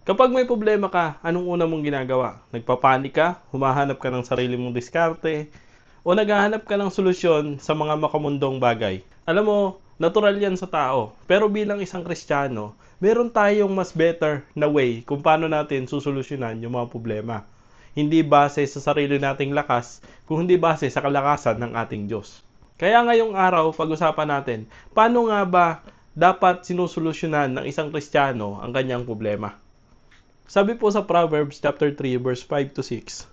Kapag may problema ka, anong una mong ginagawa? Nagpapanik ka? Humahanap ka ng sarili mong diskarte? O naghahanap ka ng solusyon sa mga makamundong bagay? Alam mo, natural yan sa tao. Pero bilang isang Kristiyano, meron tayong mas better na way kung paano natin susolusyonan yung mga problema. Hindi base sa sarili nating lakas, kung hindi base sa kalakasan ng ating Diyos. Kaya ngayong araw, pag-usapan natin, paano nga ba dapat sinusolusyonan ng isang Kristiyano ang kanyang problema? Sabi po sa Proverbs chapter 3 verse 5 to 6,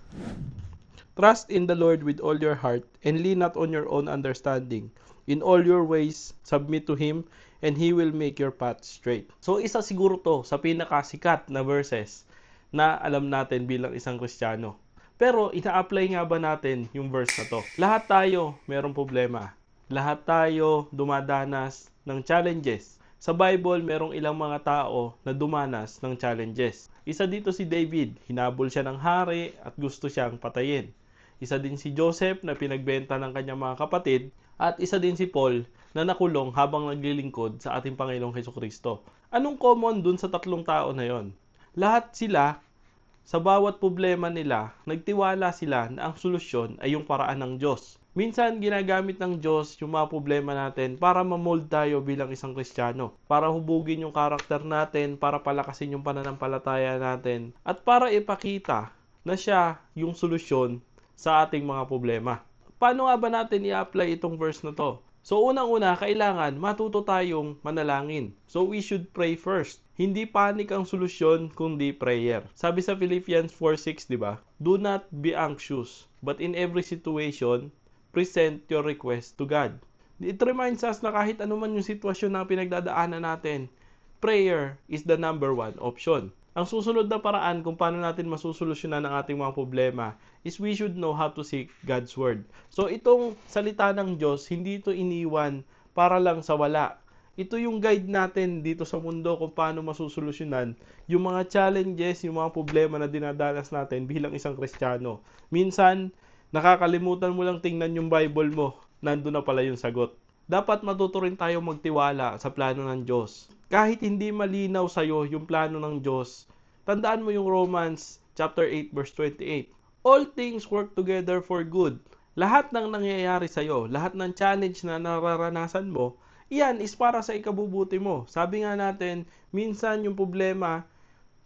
Trust in the Lord with all your heart and lean not on your own understanding. In all your ways, submit to Him and He will make your path straight. So isa siguro to sa pinakasikat na verses na alam natin bilang isang Kristiyano. Pero ina-apply nga ba natin yung verse na to? Lahat tayo merong problema. Lahat tayo dumadanas ng challenges. Sa Bible, merong ilang mga tao na dumanas ng challenges. Isa dito si David, hinabol siya ng hari at gusto siyang patayin. Isa din si Joseph na pinagbenta ng kanyang mga kapatid. At isa din si Paul na nakulong habang naglilingkod sa ating Panginoong Hesukristo. Anong common dun sa tatlong tao na yon? Lahat sila, sa bawat problema nila, nagtiwala sila na ang solusyon ay yung paraan ng Diyos. Minsan, ginagamit ng Diyos yung mga problema natin para mamold tayo bilang isang Kristiyano. Para hubugin yung karakter natin, para palakasin yung pananampalataya natin, at para ipakita na siya yung solusyon sa ating mga problema. Paano nga ba natin i-apply itong verse na to? So unang-una, kailangan matuto tayong manalangin. So we should pray first. Hindi panik ang solusyon, kundi prayer. Sabi sa Philippians 4:6, di ba? Do not be anxious, but in every situation, present your request to God. It reminds us na kahit anuman yung sitwasyon na pinagdadaanan natin, prayer is the number one option. Ang susunod na paraan kung paano natin masusolusyonan ang ating mga problema is we should know how to seek God's Word. So itong salita ng Diyos, hindi ito iniwan para lang sa wala. Ito yung guide natin dito sa mundo kung paano masusolusyonan yung mga challenges, yung mga problema na dinadanas natin bilang isang Kristiyano. Minsan, nakakalimutan mo lang tingnan yung Bible mo, nandun na pala yung sagot. Dapat matuto rin tayo magtiwala sa plano ng Diyos. Kahit hindi malinaw sa'yo yung plano ng Diyos, tandaan mo yung Romans chapter 8 verse 28. All things work together for good. Lahat ng nangyayari sa'yo, lahat ng challenge na nararanasan mo, iyan is para sa ikabubuti mo. Sabi nga natin, minsan yung problema,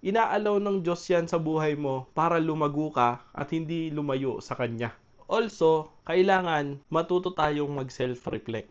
inaalaw ng Diyos yan sa buhay mo para lumago ka at hindi lumayo sa Kanya. Also, kailangan matuto tayong mag-self-reflect.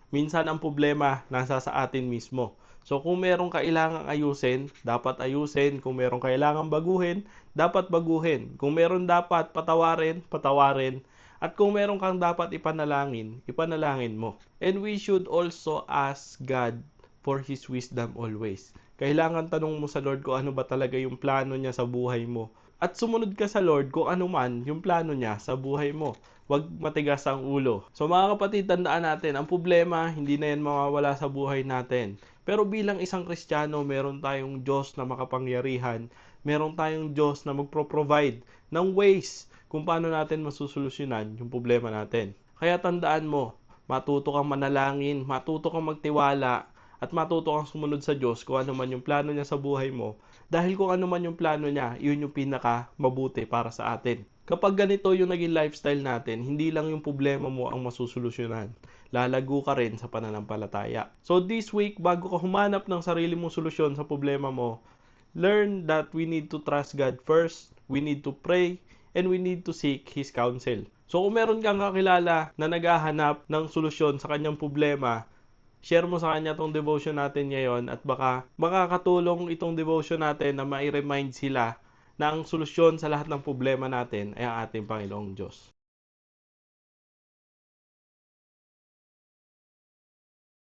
Minsan ang problema nasa sa atin mismo. So kung merong kailangang ayusin, dapat ayusin. Kung merong kailangang baguhin, dapat baguhin. Kung meron dapat patawarin, patawarin. At kung meron kang dapat ipanalangin, ipanalangin mo. And we should also ask God for His wisdom always. Kailangan tanong mo sa Lord kung ano ba talaga yung plano niya sa buhay mo. At sumunod ka sa Lord kung ano man yung plano niya sa buhay mo. Huwag matigas ang ulo. So mga kapatid, tandaan natin, ang problema, hindi na yan mawawala sa buhay natin. Pero bilang isang Kristiyano, meron tayong Diyos na makapangyarihan. Meron tayong Diyos na magpro-provide ng ways kung paano natin masusolusyonan yung problema natin. Kaya tandaan mo, matuto kang manalangin, matuto kang magtiwala, at matuto kang sumunod sa Diyos kung ano man yung plano niya sa buhay mo. Dahil kung ano man yung plano niya, yun yung pinaka mabuti para sa atin. Kapag ganito yung naging lifestyle natin, hindi lang yung problema mo ang masusolusyonan. Lalago ka rin sa pananampalataya. So this week, bago ka humanap ng sarili mong solusyon sa problema mo, learn that we need to trust God first, we need to pray, and we need to seek His counsel. So kung meron kang kakilala na naghahanap ng solusyon sa kanyang problema, share mo sa kanya tong devotion natin ngayon at baka makakatulong itong devotion natin na ma-remind sila na ang solusyon sa lahat ng problema natin ay ang ating Panginoong Diyos.